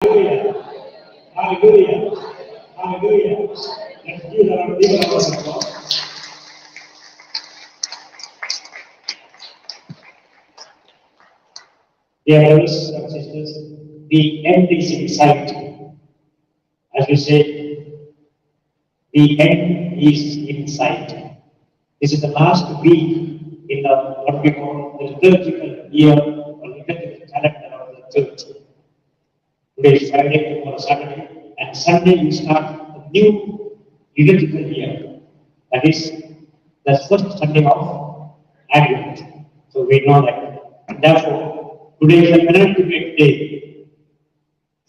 Hallelujah. Hallelujah. Hallelujah. Let's give the Lord a big round of applause. Dear brothers and sisters, the end is in sight. As we say, the end is in sight. This is the last week in the what we call the liturgical year or liturgical calendar of the church. Today is Friday, tomorrow Saturday, and Sunday we start a new liturgical year. That is the first Sunday of Advent. So we know that. And therefore, today is the penultimate day,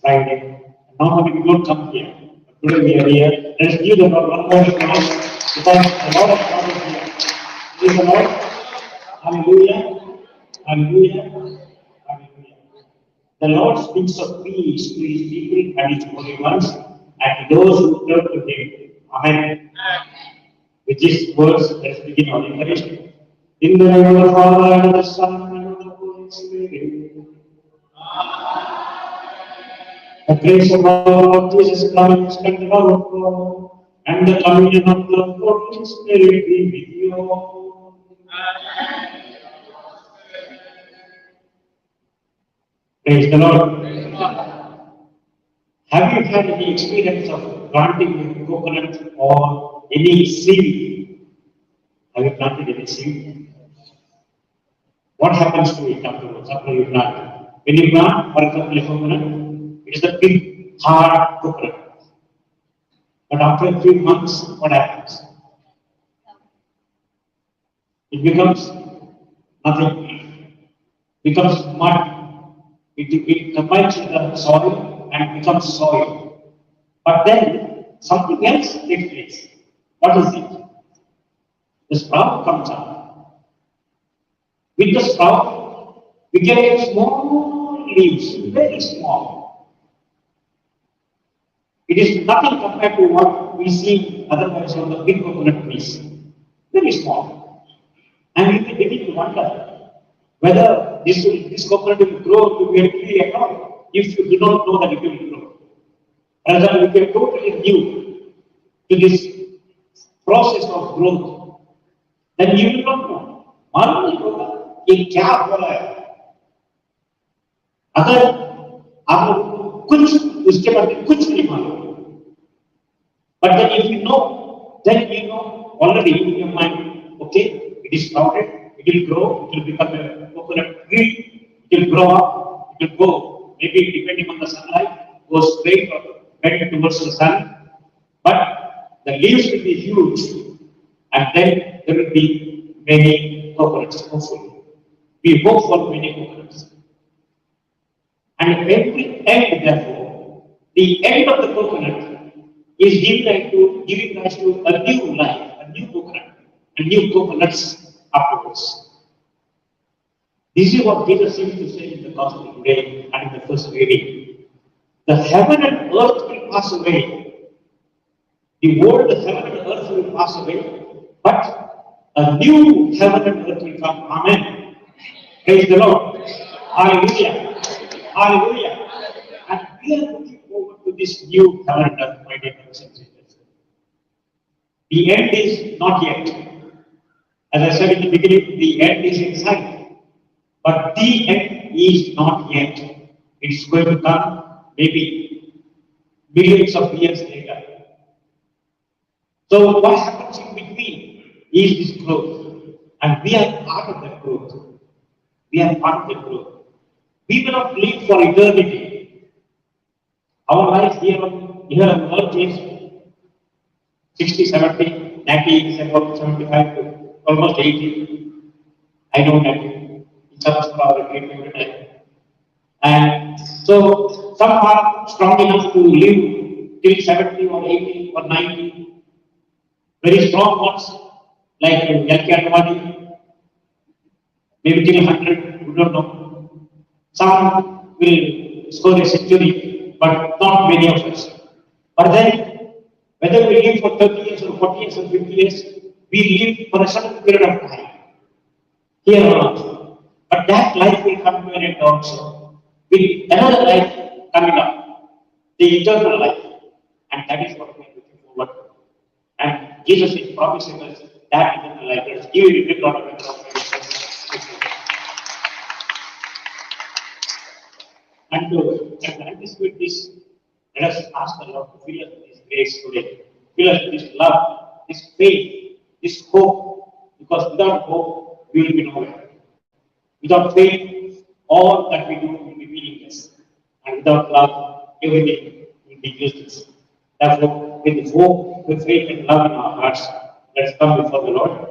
Friday. Normally we don't come here. But today we are here. Let's give the Lord one more applause because the Lord of God is here. Praise the Lord. Hallelujah. Hallelujah. Hallelujah. The Lord speaks of peace to his people and his holy ones and to those who turn to him. Amen. With these words, let's begin our Eucharist. In the name of the Father, and of the Son, and of the Holy Spirit. The grace of our Lord Jesus Christ, and the love of God, and the communion of the Holy Spirit be with you all. Praise the Lord. Have you had any experience of planting with coconut or any seed? Have you planted any seed? What happens to it afterwards, after you plant? When you plant, for example, a coconut, it is a big, hard coconut. But after a few months, what happens? It becomes nothing. It becomes mud. It combines with the soil and becomes soil. But then something else takes place. What is it? The sprout comes up. With the sprout, we get small leaves, very small. It is nothing compared to what we see otherwise on the big coconut trees. Very small. And we begin to wonder whether this coconut will grow to be a tree or not, if you do not know that it will grow. As we can totally new to this process of growth, then you will not know. मालूम नहीं होगा ये क्या हो रहा है. अगर आप लोगों को कुछ उसके बारे में कुछ नहीं मालूम, but then if you know, then you know already in your mind, okay, it is sprouted, it will grow, it will become a coconut tree, it will grow up, it will go, maybe depending on the sunlight, go straight or bend towards the sun, but the leaves will be huge, and then there will be many coconuts, hopefully. We hope for many coconuts. And at the end, therefore, the end of the coconut is giving rise to a new life, a new coconut, and new coconuts afterwards. This is what Jesus seems to say in the Gospel today and in the first reading. The heaven and earth will pass away. The world, the heaven and earth will pass away, but a new heaven and earth will come. Amen. Praise the Lord. Hallelujah. Hallelujah. And we are looking forward to this new heaven and earth, my dear brothers and sisters. The end is not yet. As I said in the beginning, the end is in sight. But the end is not yet. It's going to come maybe millions of years later. So what happens in between is this growth. And we are part of that growth. We are part of that growth. We will not live for eternity. Our life here on earth is 60, 70, 90, about 75 to almost 80. I know that. Some probably. And so some are strong enough to live till 70 or 80 or 90. Very strong ones, like Yalki, maybe till 100, we don't know. Some will score a century, but not many of us. But then, whether we live for 30 years or 40 years or 50 years, we live for a certain period of time. Here on earth. But that life will come to an end also, with another life coming up. the eternal life. And that is what we are looking forward to. And Jesus is promising us that eternal life. Let's give it a big round of applause. And to anticipate this, let us ask the Lord to fill us with His grace today. Fill us with this love, this faith, this hope. Because without hope, we will be nowhere. Without faith, all that we do will be meaningless. And without love, everything will be useless. Therefore, with hope, with faith and love in our hearts, let's come before the Lord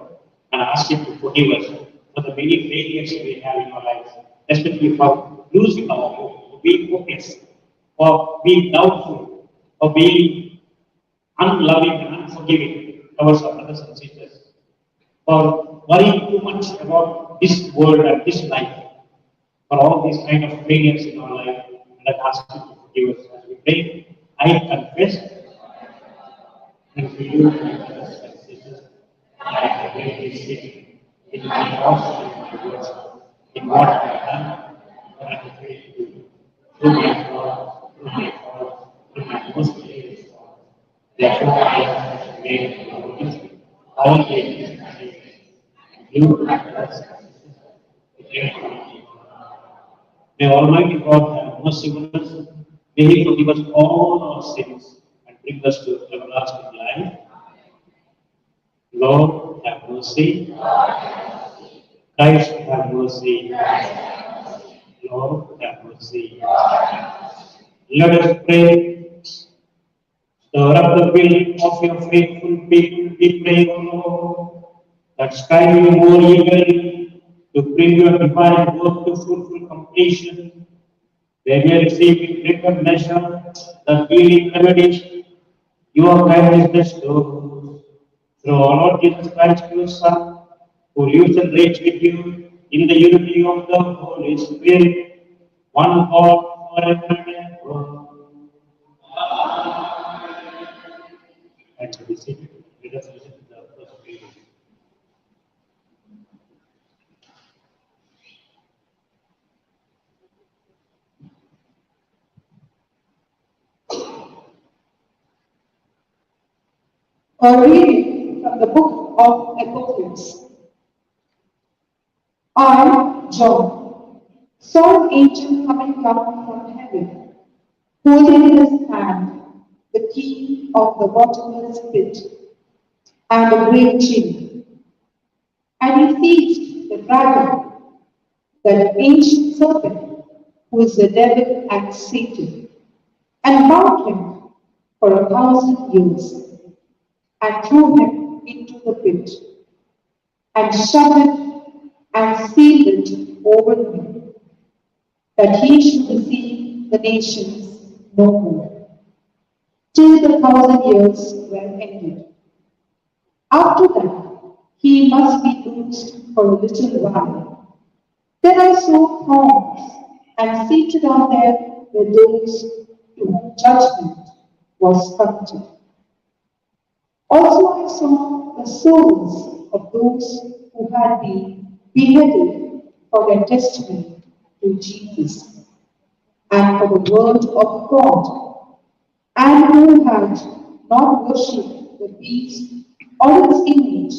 and ask Him to forgive us for the many failures we have in our lives, especially for losing our hope, for being hopeless, for being doubtful, for being unloving and unforgiving towards our brothers and sisters, for worrying too much about this world and this life, for all these kind of failures in our life, and I ask you to forgive us as we pray. I confess and for you, my brothers and sisters, I have greatly sinned in my thoughts and my words, in what I have done, what I have failed to do, through my fault, through my most grievous fault. Therefore, I have made all the you, my brothers and sisters, to pray for me. May Almighty God have mercy on us. May He forgive us all our sins and bring us to everlasting life. Lord, have mercy. Christ, have mercy. Lord, have mercy. Let us pray. Stir up the will of your faithful people, we pray, O Lord, that strive you more eagerly to bring your divine work to fruitful completion. They may receive in greater measure the healing remedies your kindness bestows through our Lord Jesus Christ, your Son, who lives and reigns with you in the unity of the Holy Spirit, one God forever and ever. And to be seated, let us listen to the first reading. A reading from the book of Apocalypse. I, John, saw an angel coming down from heaven, holding in his hand the key of the bottomless pit and a great chain. And he seized the dragon, that ancient serpent, who is the devil and Satan, and bound him for 1,000 years, and threw him into the pit, and shut it and sealed it over him, that he should deceive the nations no more, till the 1,000 years were ended. After that, he must be loosed for a little while. Then I saw thrones, and seated on them were those to whom judgment was committed. Also I saw the souls of those who had been beheaded for their testimony to Jesus and for the word of God, and who had not worshipped the beast or its image,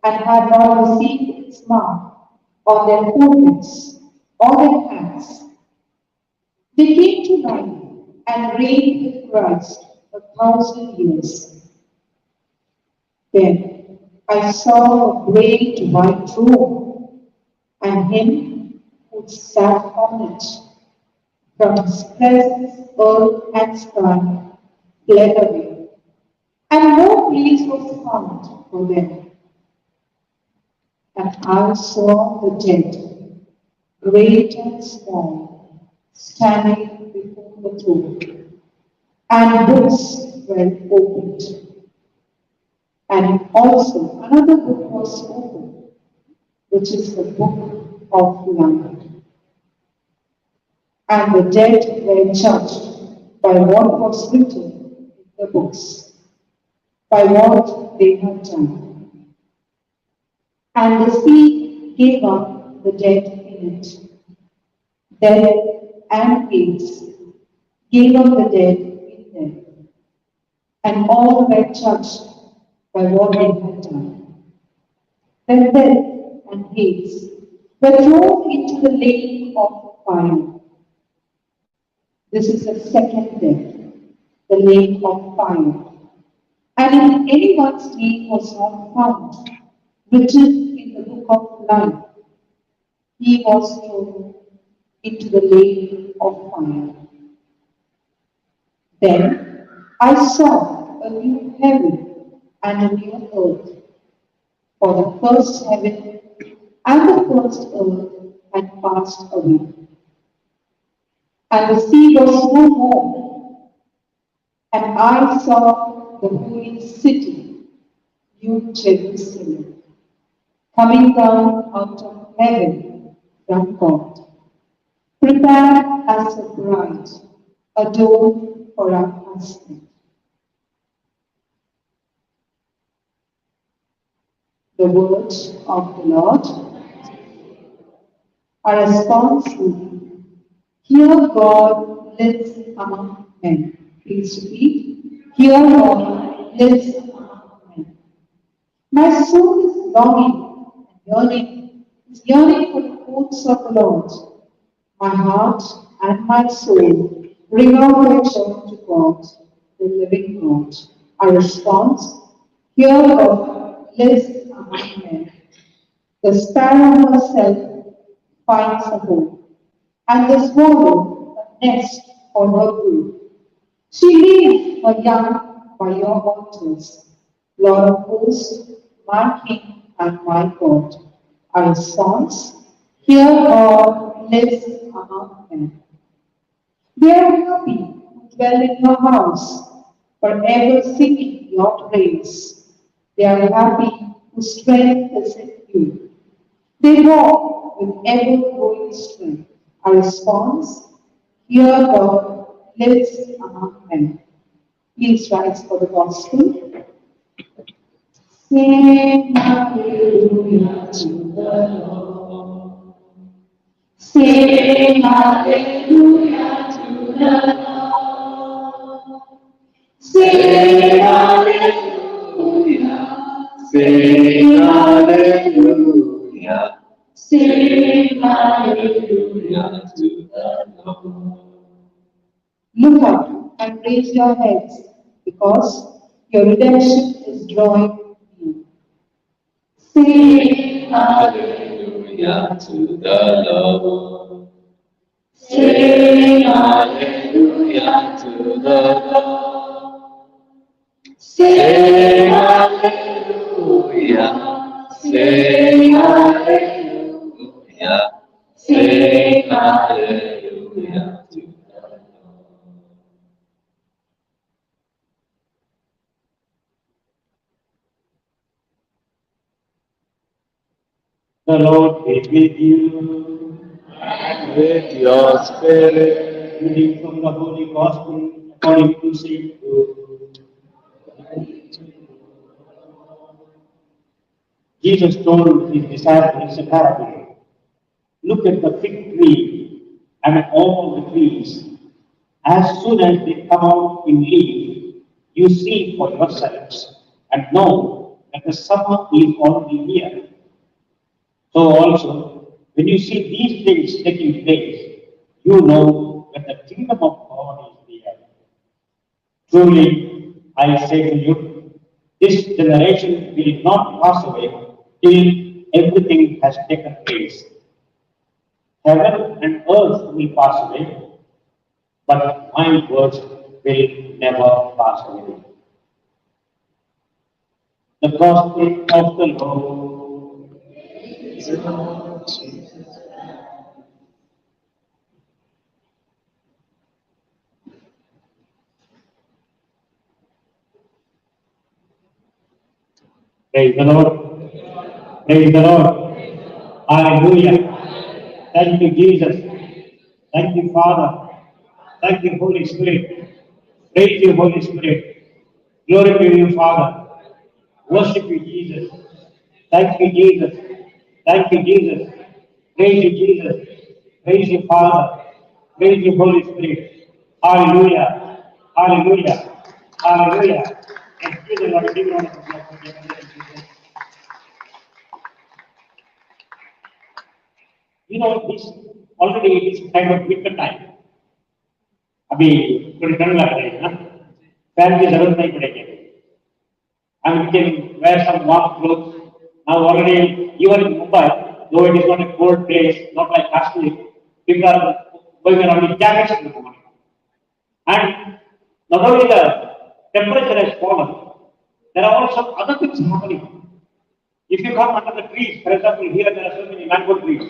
and had not received its mark on their foreheads or their hands. They came to life and reigned with Christ 1,000 years. Then I saw a great white throne, and him who sat on it. From his presence, earth and sky fled away, and no place was found for them. And I saw the dead, great and small, standing before the throne, and books were opened. And also another book was opened, which is the book of life. And the dead were judged by what was written in the books, by what they had done. And the sea gave up the dead in it. Death and Hades gave up the dead in them, and all were judged by what they had done. Then death and Hades were thrown into the lake of fire. This is the second death, the lake of fire. And if anyone's name was not found written in the book of life, he was thrown into the lake of fire. Then I saw a new heaven and a new earth, for the first heaven and the first earth had passed away, and the sea was no more. And I saw the holy city, New Jerusalem, coming down out of heaven from God, prepared as a bride, adorned for her husband. The word of the Lord. Our response will be, here God lives among men. Please repeat. Here God lives among men. My soul is longing and yearning for the courts of the Lord. My heart and my soul bring out their joy to God, the living God. Our response, here God lives among men. The sparrow herself finds a home, and the swallow a nest for her brood. She leaves her young by your altars, Lord of hosts, my King and my God. Our response, here God lives among men. They are happy who dwell in your house, forever singing your praise. They are happy whose strength is in you. They walk with ever-growing strength. Our response, here God lives among men. Please rise for the gospel. Sing hallelujah to the Lord. Sing hallelujah to the Lord. Sing hallelujah. Sing hallelujah. Sing hallelujah To the Lord. Look up and raise your heads, because your redemption is drawing near. Sing Hallelujah to the Lord. Sing Hallelujah to the Lord. Sing Hallelujah. Sing hallelujah. Sing hallelujah to the Lord. The Lord be with you. With your spirit. Reading from the Holy Gospel according to St. Luke. Jesus told his disciples a parable. Look at the fig tree and all the trees. As soon as they come out in leaf, you see for yourselves and know that the summer is already here. So also, when you see these things taking place, you know that the kingdom of God is near. Truly, I say to you, this generation will not pass away till everything has taken place. Heaven and earth will pass away, but my words will never pass away. The Gospel of the Lord. Praise the Lord. Praise the Lord. Hallelujah. Thank you, Jesus. Thank you, Father. Thank you, Holy Spirit. Praise you, Holy Spirit. Glory to you, Father. Worship you, Jesus. Thank you, Jesus. Thank you, Jesus. Praise you, Jesus. Praise you, Father. Praise you, Holy Spirit. Hallelujah. Hallelujah. Hallelujah. Excuse the Lord. Give round of applause for Jesus. You know, this already it is kind of winter time. अभी थोड़ी ठंड लग रही है ना, fan की जरूरत नहीं पड़ेगी. And we can wear some warm clothes. Now already, even in Mumbai, though it is not a cold place, not like Kashmir, people are going around in jackets in the morning. And not only the temperature has fallen, there are also other things happening. If you come under the trees, for example, here there are so many mango trees,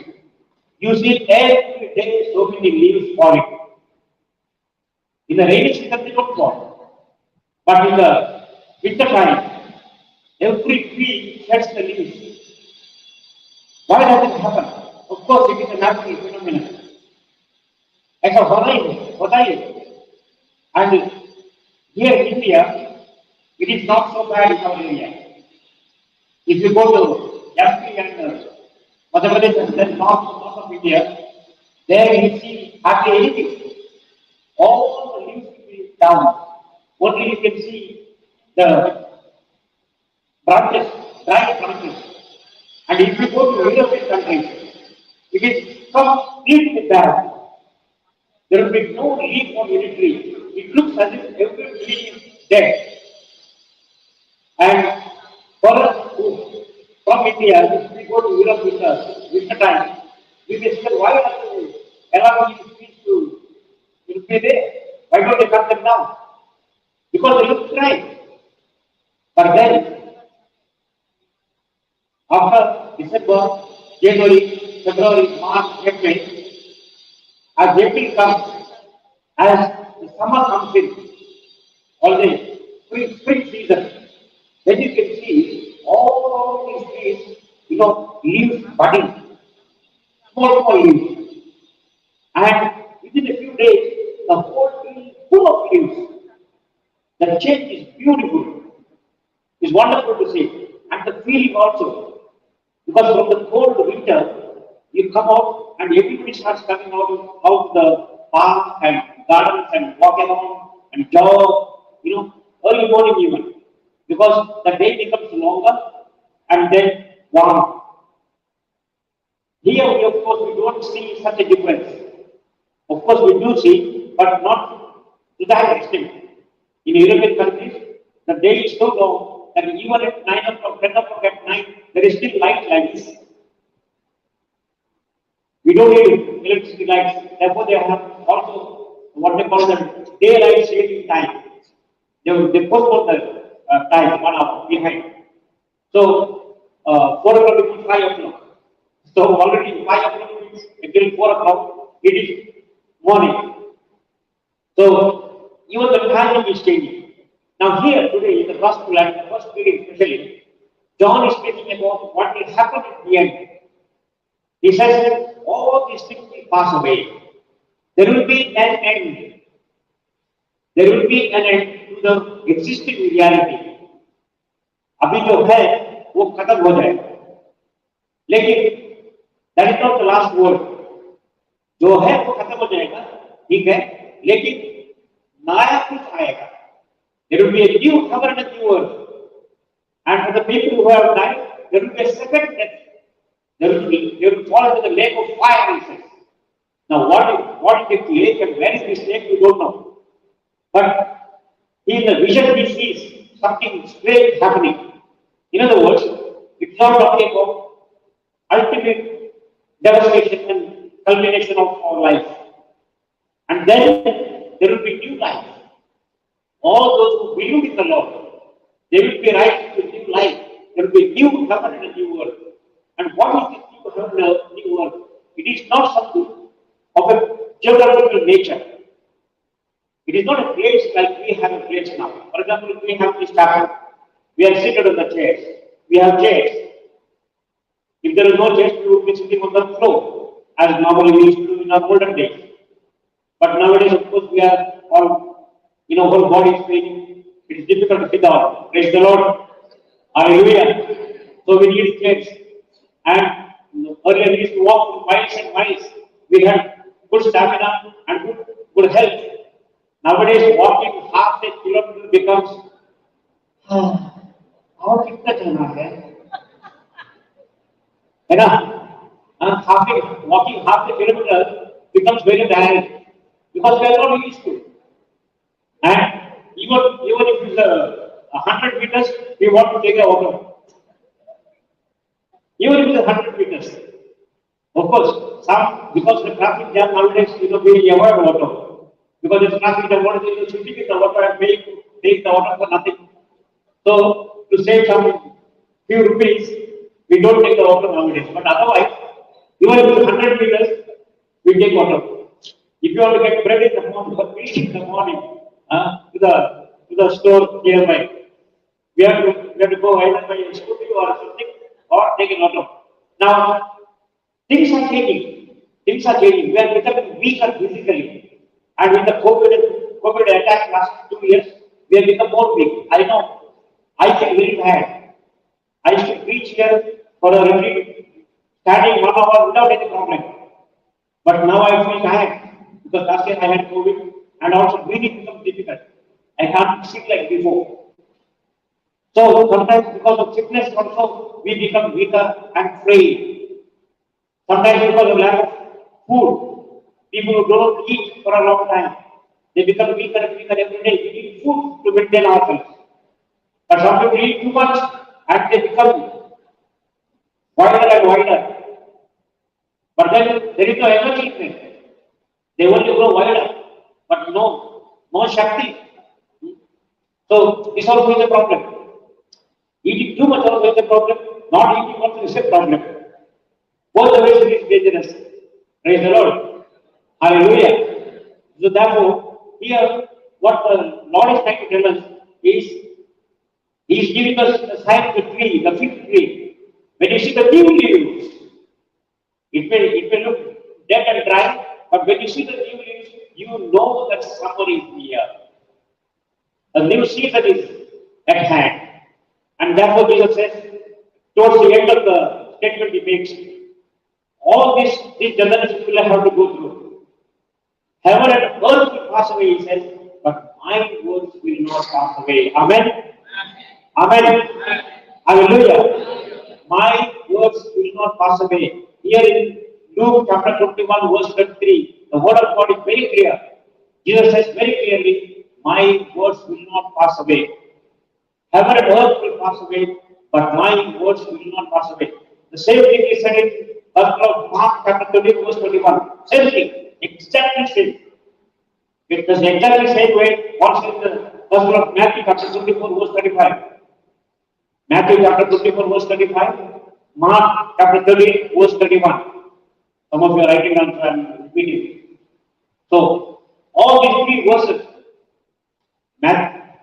you see every day so many leaves falling. In the rainy season, they don't fall. But in the winter time, every tree sheds the leaves. Why does it happen? Of course, it is a natural phenomenon. ऐसा होता ही है. And here in India, it is not so bad in our area. If you go to MP and Madhya Pradesh and then north of India, there you see hardly anything. All the leaves will be down. Only you can see the branches, dry branches. And if you go to European countries, it is completely bad. There will be no leaf on any tree. It looks as if every tree is dead. And for us from India, if we go to Europe winter time, we may say, why are they allowing these trees to be there? Why don't they cut them down? Because they look dry. But then, after December, January, February, March, April, as April comes, as the summer comes in, already spring season, then you can see all these trees, leaves budding, small leaves. And within a few days, the whole tree is full of leaves. The change is beautiful. It's wonderful to see. And the feeling also. Because from the cold winter, you come out and everybody starts coming out of the park and gardens and walk around and jog, early morning even. Because the day becomes longer and then warm. Here, of course, we don't see such a difference. Of course, we do see, but not to that extent. In European countries, the day is so long that even at 9 o'clock, 10 o'clock at night, there is still light like this. We don't need electricity lights. Therefore, they have also what they call the daylight saving time. They postpone the time 1 hour behind. So, 4 o'clock becomes 5 o'clock. So, already 5 o'clock means until 4 o'clock, it is morning. So, even the timing is changing. Now, here today in the gospel and the first reading especially, John is speaking about what will happen at the end. He says that all these things will pass away. There will be an end. There will be an end to the existing reality. अभी जो है वो खत्म हो जाएगा. लेकिन that is not the last word. जो है वो खत्म हो जाएगा, ठीक है. लेकिन नया कुछ आएगा. There will be a new heaven and a new earth. And for the people who have died, there will be a second death. They will fall into the lake of fire, he says. Now, what is the lake and where is this lake, we don't know. But in the vision, he sees something strange happening. In other words, it's not talking about ultimate devastation and culmination of our life. And then there will be new life. All those who believe in the Lord, they will be right to new life. There will be new heaven and a new earth. And what is this new heaven and a new earth? It is not something of a geographical nature. It is not a place like we have a place now. For example, if we have this table, we are seated on the chairs. We have chairs. If there is no chairs, we would be sitting on the floor, as normally we used to do in our olden days. But nowadays, of course, we are all, whole body is paining. It is difficult to sit down. Praise the Lord. Hallelujah. So we need chairs. And earlier we used to walk miles and miles. We had good stamina and good health. Nowadays, walking half a kilometer becomes, और कितना चलना है ना? Walking half a kilometer becomes very tiring because we are not used to. And even if it's 100 meters, we want to take a auto. Even if it's 100 meters. Of course, because the traffic jam nowadays, we avoid auto. Because the traffic jam, what is sitting in the auto and take the auto for nothing. So, to save some few rupees, we don't take the auto nowadays. But otherwise, even if it's 100 meters, we take auto. If you want to get bread in the morning, to the store nearby, we have to go either by a scooty or something or take an auto. Now, things are changing. Things are changing. We are becoming weaker physically. And with the COVID attack last 2 years, we have become more weak. I know. I feel very bad. I used to reach here for a retreat, standing 1 hour without any problem. But now I feel tired because last year I had COVID and also breathing becomes difficult. I can't sit like before. So sometimes because of sickness also we become weaker and frail. Sometimes because of lack of food, people who don't eat for a long time, they become weaker and weaker every day. We need food to maintain ourselves. But some people eat too much and they become wider and wider. But then there is no energy in them. They only grow wider, but no Shakti. So this also is a problem. Eating too much also is a problem. Not eating also is a problem. Both the ways it is dangerous. Praise the Lord. Hallelujah. So therefore, here what the Lord is trying to tell us is, He is giving us the sign of the tree, the fig tree. When you see the new leaves, it may look dead and dry, but when you see the new leaves, you know that summer is near. A new season is at hand. And therefore Jesus says, towards the end of the statement he makes, all these generations will have to go through. Heaven and earth will pass away, he says, but my words will not pass away. Amen. Amen. Hallelujah. My words will not pass away. Here in Luke chapter 21, verse 23, the word of God is very clear. Jesus says very clearly, my words will not pass away. Heaven and earth will pass away, but my words will not pass away. The same thing is said in Mark chapter 20, verse 21. Same thing, exactly same. It is exactly same way, what's in the Gospel of Matthew chapter 24, verse 35. Matthew chapter 24, verse 35. Mark chapter 30, verse 31. Some of you are writing down and repeating. So, all these three verses,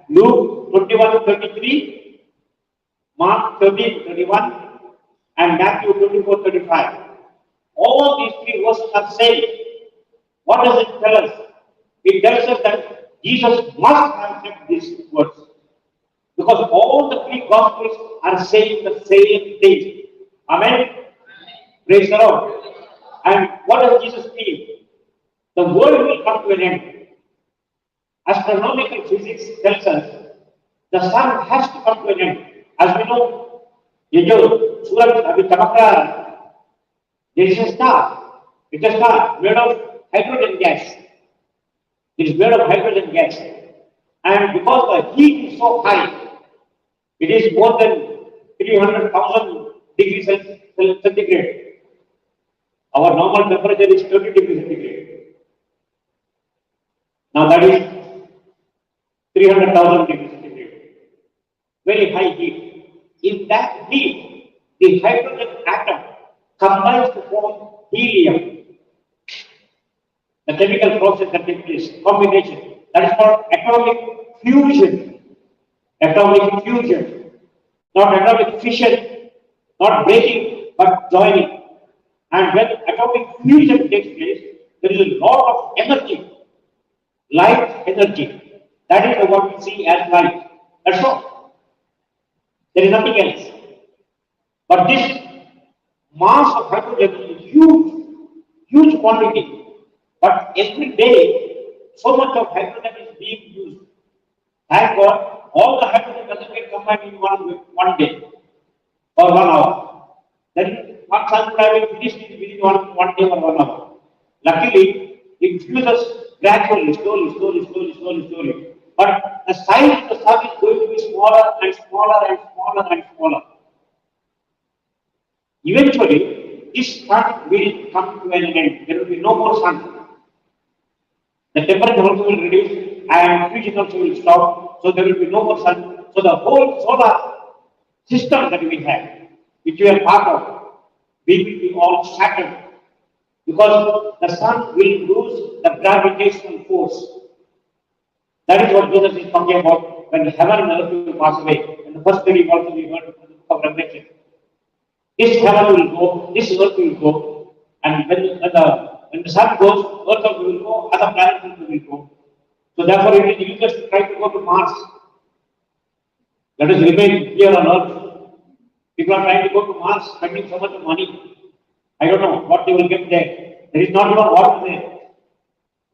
Luke 21, 33, Mark 13, 31, and Matthew 24, 35. All these three verses are saying, what does it tell us? It tells us that Jesus must have said these words. Because all the three Gospels are saying the same thing. Amen? Praise the Lord. And what does Jesus mean? The world will come to an end. Astronomical physics tells us the sun has to come to an end. As we know, there is a star. It's a star made of hydrogen gas. It is made of hydrogen gas. And because the heat is so high, it is more than 300,000 degrees centigrade. Our normal temperature is 30 degrees centigrade. Now that is 300,000 degrees centigrade. Very high heat. In that heat, the hydrogen atom combines to form helium. The chemical process that takes place, combination. That is called atomic fusion. Atomic fusion. Not atomic fission, not breaking, but joining. And when atomic fusion takes place, there is a lot of energy, light energy. That is what we see as light. That's all. There is nothing else. But this mass of hydrogen is huge, huge quantity. But every day, so much of hydrogen is being used. Thank God, all the hydrogen doesn't get combined in one day or 1 hour. Then one sun would have been finished within one day or 1 hour. Luckily, it fuses gradually, slowly. But the size of the sun is going to be smaller and smaller and smaller and smaller. Eventually, this sun will come to an end. There will be no more sun. The temperature also will reduce and fusion also will stop. So there will be no more sun. So the whole solar system that we have, which we are part of, will be all shattered because the sun will lose the gravitational force. That is what Jesus is talking about when heaven and earth will pass away. And the first thing also we heard from the book of Revelation. This heaven will go, this earth will go, and when the sun goes, earth also will go, other planets also will go. So therefore it is useless to try to go to Mars. Let us remain here on earth. People are trying to go to Mars, spending so much money. I don't know what they will get there. There is not even water there.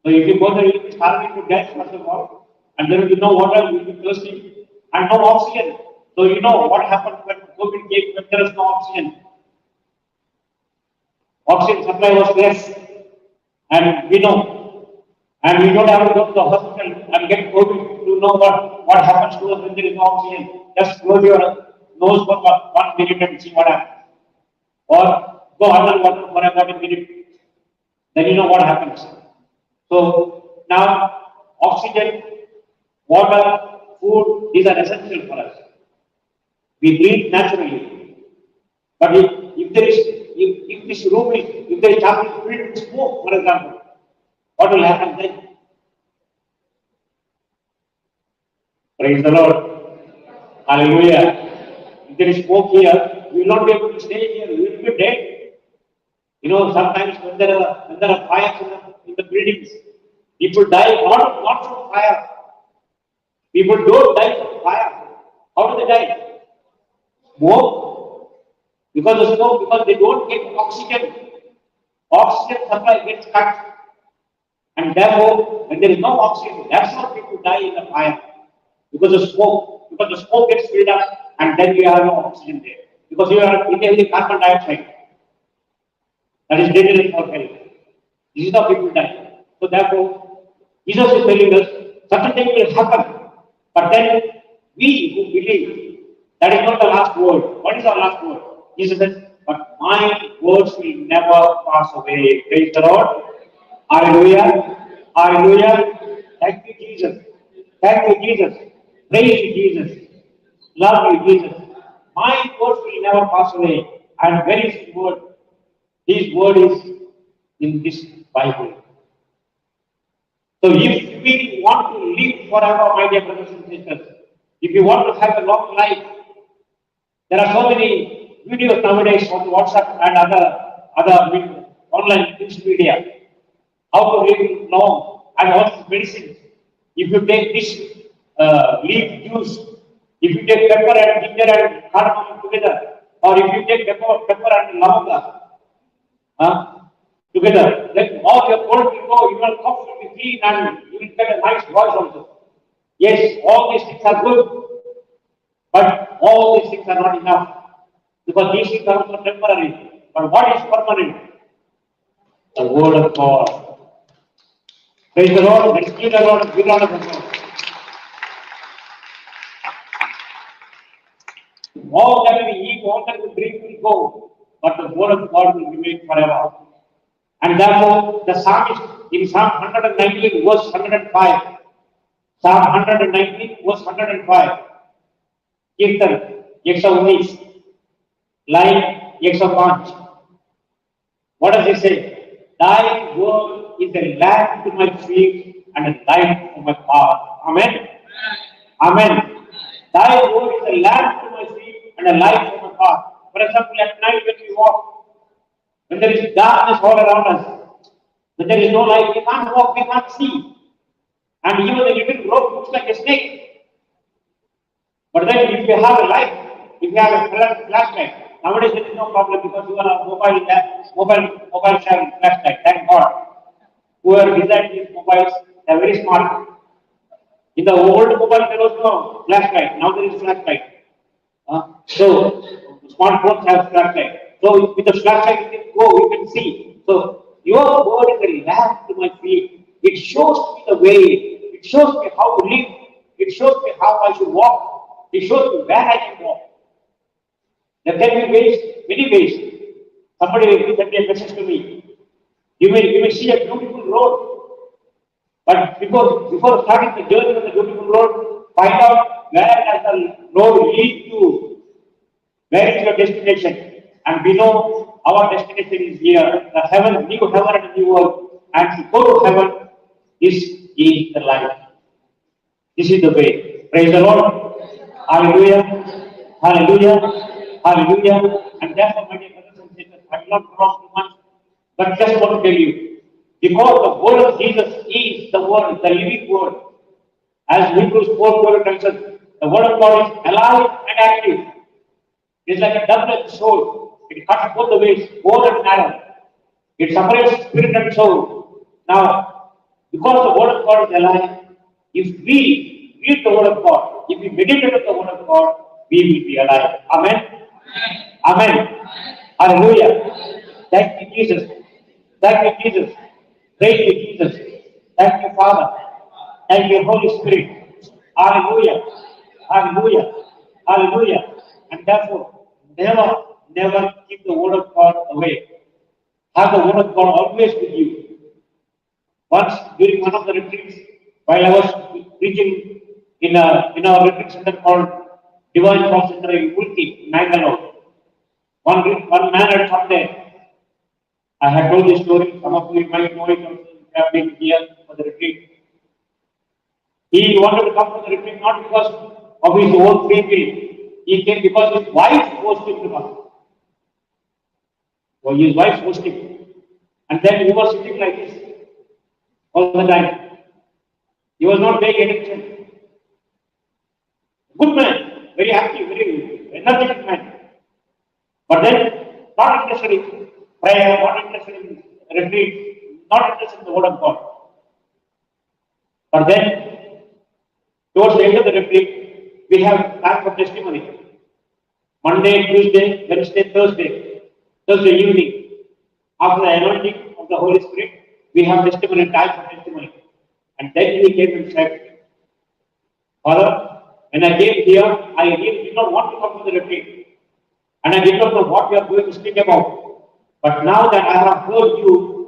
So if you go there, you will be starving to death first of all, and there will be no water, you will be thirsty, and no oxygen. So you know what happened when COVID came, when there is no oxygen. Oxygen supply was less, and we know, and we don't have to go to the hospital and get COVID to know what happens to us when there is no oxygen. Just close your nose for 1 minute and see what happens. Or go underwater for about a minute, then you know what happens. So now oxygen, water, food, these are essential for us. We breathe naturally. But if this room is, if there is something filled with smoke, for example, what will happen then? Praise the Lord. Hallelujah. If there is smoke here, we will not be able to stay here. We will be dead. You know, sometimes when there are fires in the buildings, people die not from fire. People don't die from fire. How do they die? Smoke. Because of smoke, because they don't get oxygen. Oxygen supply gets cut. And therefore, when there is no oxygen, that's how people die in the fire. Because of smoke. Because the smoke gets filled up and then you have no oxygen there. Because you are inhaling carbon dioxide. That is dangerous for health. This is how people die. So therefore, Jesus is telling us, certain things will happen. But then, we who believe, that is not the last word. What is our last word? Jesus says, but my words will never pass away. Praise the Lord. Hallelujah. Hallelujah. Thank you, Jesus. Thank you, Jesus. Praise you, Jesus. Love you, Jesus. My words will never pass away. And where is His word? His word is in this Bible. So if we want to live forever, my dear brothers and sisters, if you want to have a long life, there are so many videos nowadays on WhatsApp and other online news media. How to live long and what medicine. If you take this leaf juice, if you take pepper and ginger and cardamom together, or if you take pepper and lavanga together, then all your cold will go, your cough will be clean and you will get a nice voice also. Yes, all these things are good, but all these things are not enough because these things are also temporary. But what is permanent? The word of God. Praise the Lord, let's give the Lord, give honor to God. All that we eat, all that we drink will go, but the word of God will remain forever. And therefore, the psalmist in Psalm 119, verse 105, Psalm 119, verse 105, Kirtan, 119, line 105. What does it say? Thy word is a lamp to my feet and a light to my path. Amen. Amen. Thy word is a lamp to my feet and a light to my path. For example, at night when we walk, when there is darkness all around us, when there is no light, we can't walk, we can't see. And even the little rope looks like a snake. But then if you have a light, if you have a flashlight, nowadays there is no problem because you are a mobile flashlight. Thank God. Whoever designed these mobiles, They are very smart. In the old mobile, there was no flashlight. Now there is flashlight. So smartphones have flashlight. So with the flashlight, you can go, you can see. So your word is a lamp to my feet. It shows me the way. It shows me how to live. It shows me how I should walk. It shows me where I can walk. There can be ways, many ways. Somebody sent a message to me. You may see a beautiful road, but before starting the journey on the beautiful road, find out where does the road lead to. Where is your destination? And we know our destination is here, the heaven, new heaven and new earth. And to go to heaven, this is the life. This is the way. Praise the Lord. Hallelujah. Hallelujah. Hallelujah. And therefore, my dear brothers and sisters, I will not cross too much, but just want to tell you, because the word of Jesus is the word, the living word. As Hebrews 4:12 tells us, the word of God is alive and active. It's like a double-edged sword. It cuts both the ways, bold and narrow. It separates spirit and soul. Now, because the word of God is alive, if we read the word of God, if we meditate on the word of God, we will be alive. Amen. Amen. Hallelujah. Thank you, Jesus. Thank you, Jesus. Praise you, Jesus. Thank you, Father. Thank you, Holy Spirit. Hallelujah. Hallelujah. Hallelujah. And therefore, never keep the word of God away. Have the word of God always with you. Once during one of the retreats, while I was preaching in our retreat center called Divine Cross Center in Ulti, Mangalore, one man had come there. I had told this story. Some of you might know it also. You have been here for the retreat. He wanted to come for the retreat not because of his own free will. He came because his wife forced him to come. So his wife forced him. And then he was sitting like this all the time. He was not paying attention. Good man, very active, very energetic man. But then, not interested in prayer, not interested in retreat, not interested in the word of God. But then, towards the end of the retreat, we have time for testimony. Monday, Tuesday, Wednesday, Thursday evening, after the anointing of the Holy Spirit, we have testimony, time for testimony. And then he came and said, Father, when I came here, I really did not want to come to the retreat. And I did not know what you are going to speak about. But now that I have heard you,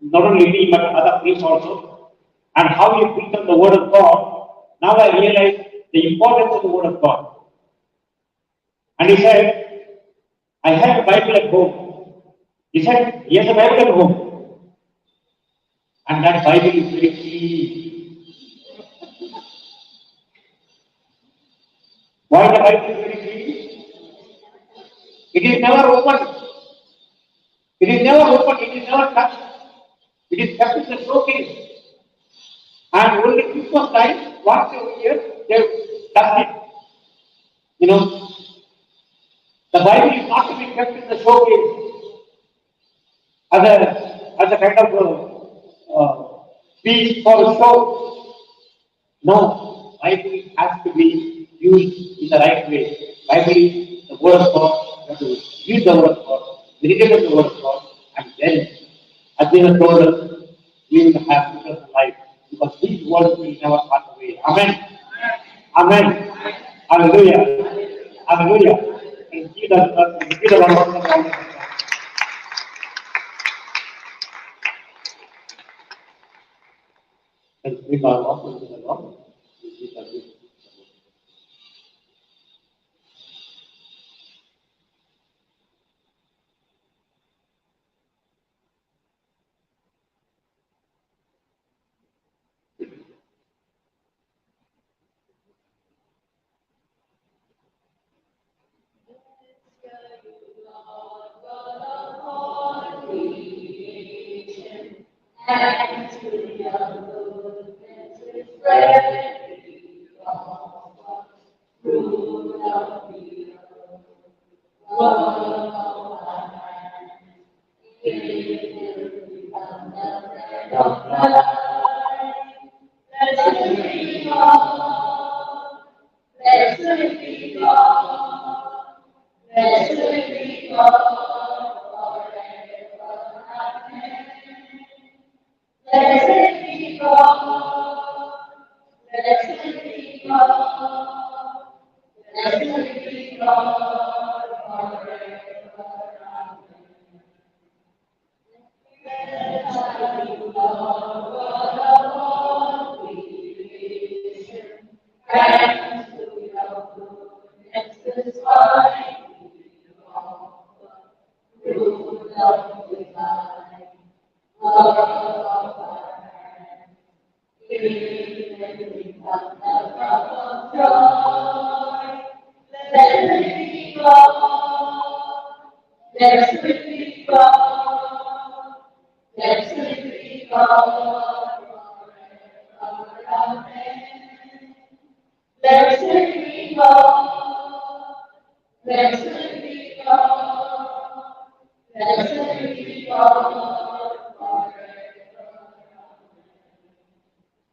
not only me, but other priests also, and how you preach on the word of God, now I realize the importance of the word of God. And he said, I have a Bible at home. He said, he has a Bible at home. And that Bible is very clean. Why the Bible is very clean? It is never opened. It is never opened. It is never touched. It is kept in the showcase. And only Christmas time, once a year, they dust it. You know, the Bible is not to be kept in the showcase as a kind of piece for show. No, Bible has to be used in the right way. Bible is the word of God. You have to use the word of God, meditate on the word of God, and then, as they have told us, we will have eternal life because His word will never pass away. Amen. Amen. Hallelujah. Hallelujah. And give the Lord. And bring our offering to the Lord. And to your goodness is spread through the field. Work of our hands, it will become the bread of life.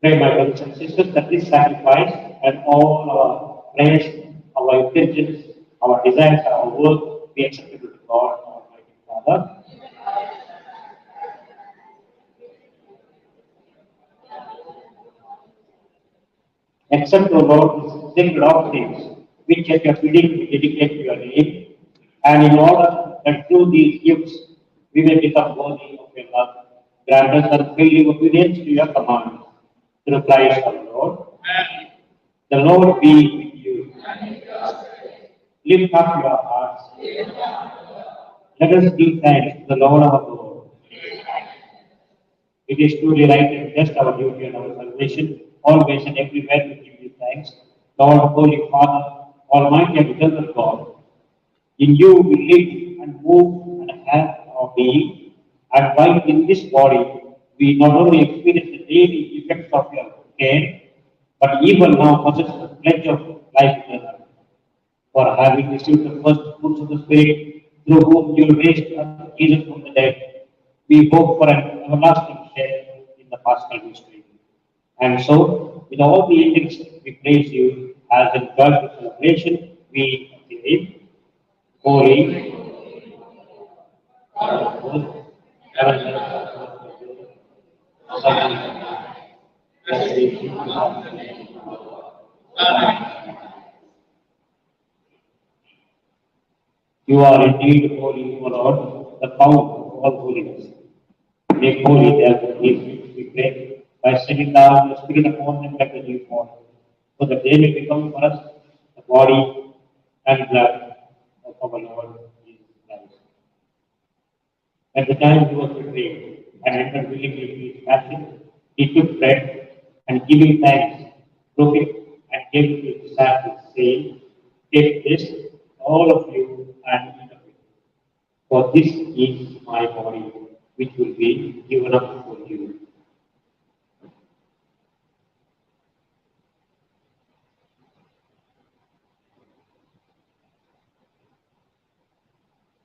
Pray, my brothers and sisters, that this sacrifice and all our prayers, our intentions, our desires, our work be acceptable to God, our Almighty Father. Accept, O Lord, the sacred offerings which at your bidding we dedicate to your name, and in order that through these gifts we may become worthy of your love, grant us unfailing obedience to your commands. Through Christ our Lord. The Lord be with you. Lift up your hearts. Let us give thanks to the Lord our God. It is truly right and just our duty and our salvation, always and everywhere to give you thanks. Lord, Holy Father, Almighty and eternal God, in you we live and move and have our being, and while in this body we not only experience the daily effects of your care, but even now possess the pledge of life eternal. For having received the first fruits of the Spirit, through whom you raised up Jesus from the dead, we hope for an everlasting share in the Paschal mystery. And so, with all the endings, we praise you as in joyful celebration. We say, Holy, you are indeed holy, O Lord, the fount of all holiness. Make holy therefore these which we pray, by sending down the Spirit upon them like a new morning, so that they may become for us the body and blood of our Lord Jesus Christ. At the time he was betrayed and entered willingly into his passion, he took bread and giving thanks, broke it and gave it to his disciples, saying, take this, all of you, and eat of it. For this is my body, which will be given up for you.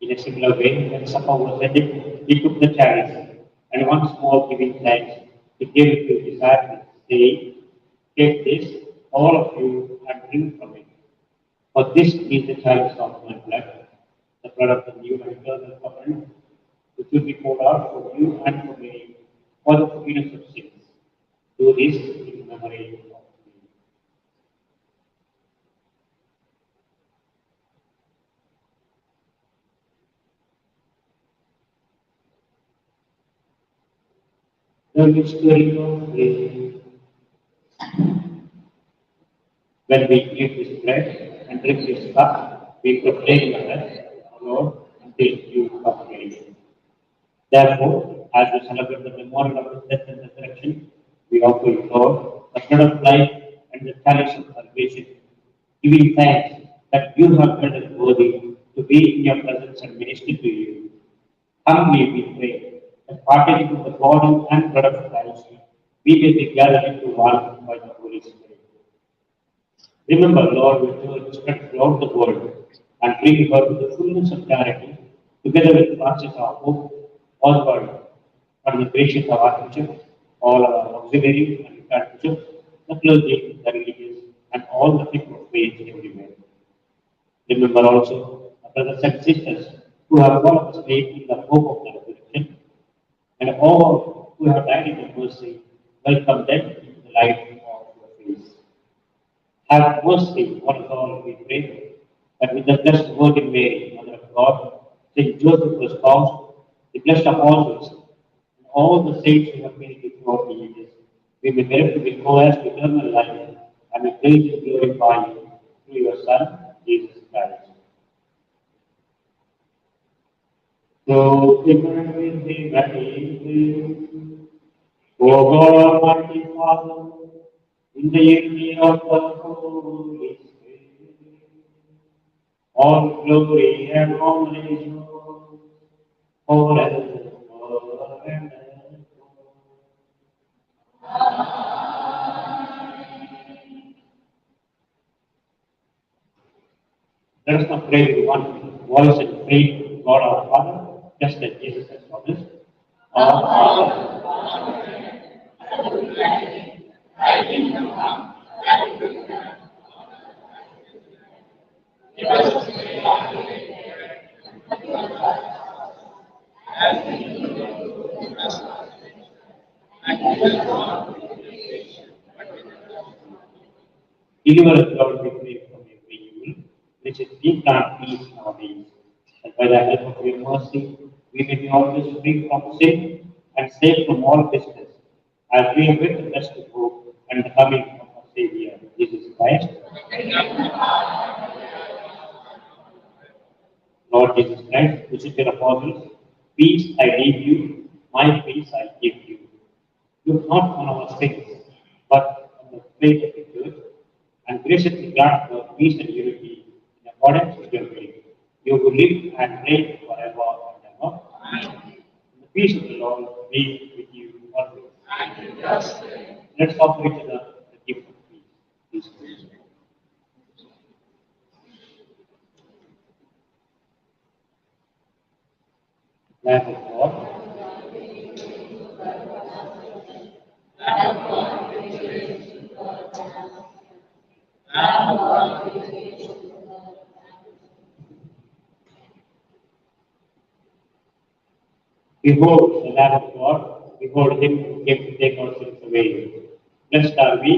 In a similar way, when supper was ended, he took the chalice, and once more giving thanks, he gave it to his disciples, saying, take this, all of you, and drink from it. For this is the chalice of my blood, the blood of the new and eternal covenant, which will be poured out for you and for me, for the forgiveness of sins. Do this in memory of me. The mystery of faith. When we eat this bread and drink this cup, we proclaim the death of the Lord until you come again. Therefore, as we celebrate the memorial of his death and resurrection, we offer you, Lord, the bread of life and the chalice of salvation, giving thanks that you have made us worthy to be in your presence and minister to you. Humbly we pray that partaking of the body and blood of Christ, we may be gathered into one by the Holy Spirit. Remember, Lord, your church spread throughout the world and bring her to the fullness of charity, together with Francis our Pope, Oswald, and the gracious of our Archbishop, all our auxiliary and retired bishops, the clergy, the religious, and all the people of faith everywhere. Remember also our brothers and sisters who have followed us faith in the hope of the resurrection, and all who have died in the mercy, welcome them into the light of your face. Have mercy on us all, we pray, that with the blessed Virgin Mary, Mother of God, Saint Joseph, the spouse, the blessed apostles, and all the saints who have been before the ages, we may merit to be co-heirs to eternal life, and we praise and glorify you through your Son, Jesus Christ. So, different with him and in O God, Almighty Father, in the unity of the Holy Spirit, all glory and honor is yours forever and ever. Let us now pray with one voice and pray to God our Father, just as Jesus has promised. Our Father, deliver us, Lord, we pray from every evil, which is deep and peace nowadays. And by the help of your mercy, we may be always free from sin and safe from all business, as we await the blessed hope and the coming of our Savior, Jesus Christ. Lord Jesus Christ, who said to your apostles, peace I leave you, my peace I give you. Look not on our sins, but on the faith of the church, and graciously grant us peace and unity in accordance with your will. You will live and reign forever and ever. The peace of the Lord be with you always. Let's offer each other the gift of peace. Peace. Lamb of God, behold the Lamb of God, behold him who came to take our sins away. Blessed are we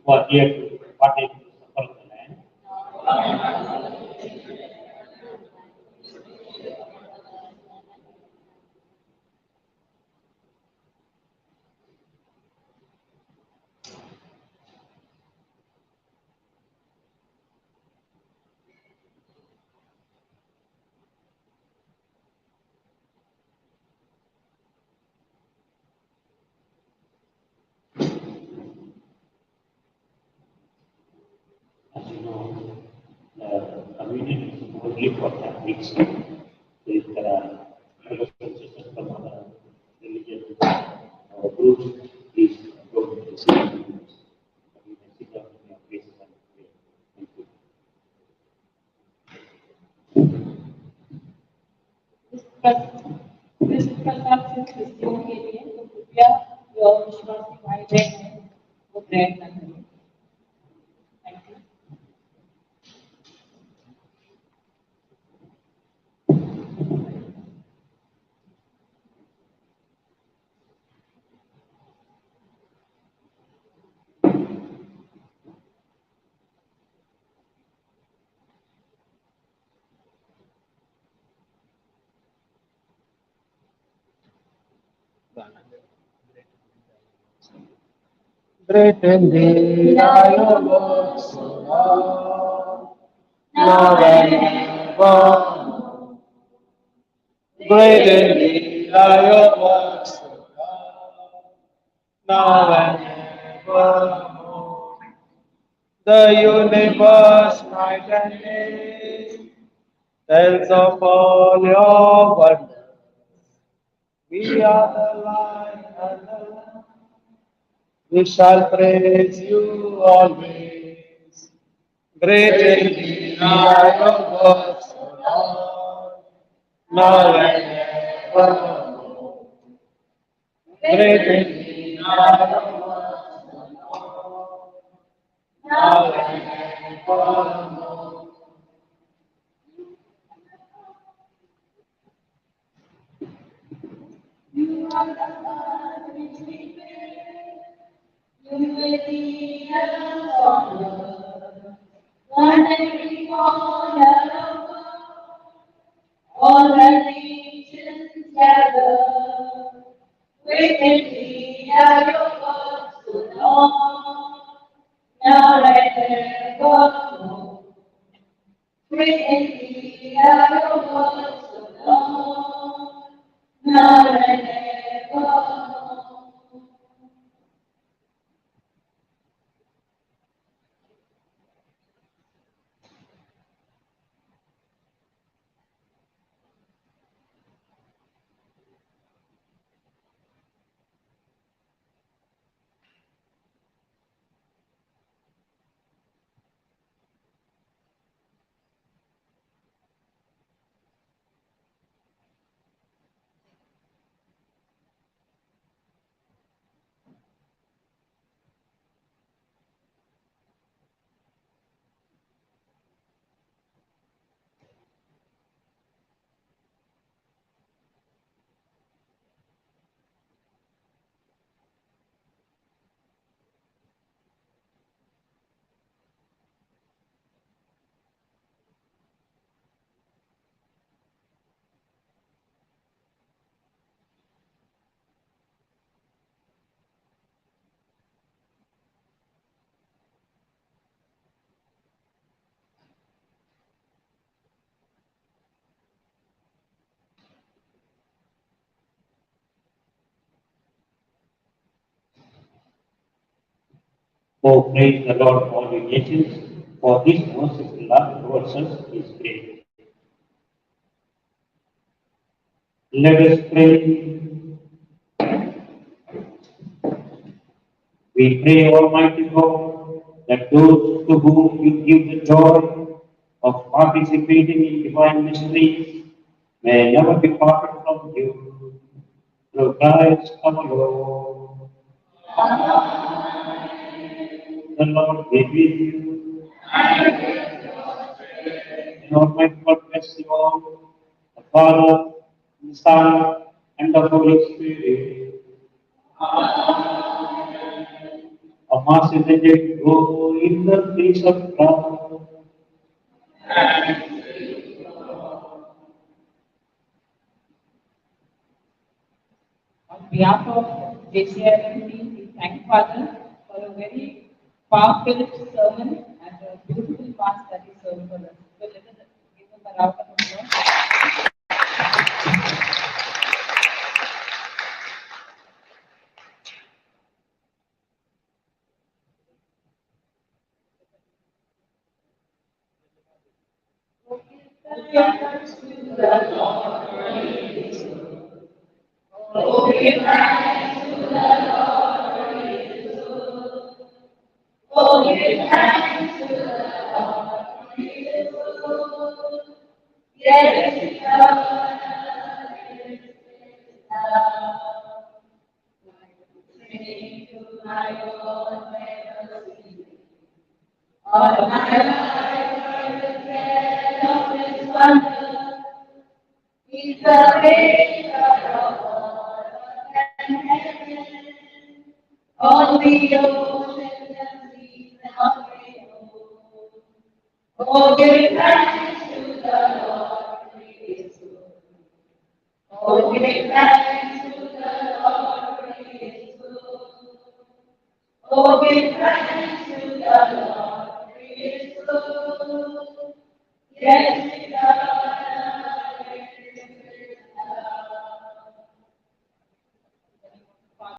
who are here to partake in the supper of the Lamb. As you know, the communion is only for Catholics. If there are brothers and sisters from other religions or groups, please don't receive communion. You can sit down in your places and pray. Thank you. विश्व प्रसाद से Christian के लिए तो कृपया जो विश्वासी भाई बहन हैं वो ब्रेड न करें। Thank you. Great indeed are your works, O Lord, now and ever. Great indeed are your works, O God, now and evermore. The universe, night and day, tells of all your wonders. We are the light and the lamp. We shall praise you always. Great indeed are your works, O Lord, now and evermore. Great indeed are your works, O Lord, now and evermore. You are the God which we pray. You will be our honor. and every corner of all the nations gather. Within me are your words, O Lord. Now and evermore. Within me are your words, O Lord. Now and evermore. Oh, praise the Lord, all you nations, for his merciful love towards us is great. Let us pray. We pray, Almighty God, that those to whom you give the joy of participating in divine mysteries may never be parted from you. Through Christ our Lord. The Lord be with you. And Almighty God bless you all, the Father, the Son, and the Holy Spirit. A mass is the go in the peace of God. On behalf of JCILM team, we thank Father for a very powerful sermon and a beautiful mass that he served for us. So let us give him a round of applause. Give thanks to the Lord, for he is good. Oh, give thanks to the Lord, for he is good. Oh, give thanks to the Lord, for he is good. Yes, he does. Sing to my Lord, never cease. All my life I will tell of his wonder. He's the maker of all earth and heaven. All the oceans and seas and all rainbows. Oh, give thanks to the Lord, for he is good. Oh, give thanks to the Lord, for he is good. Oh, give thanks to the Lord, for he is good. Yes, he does.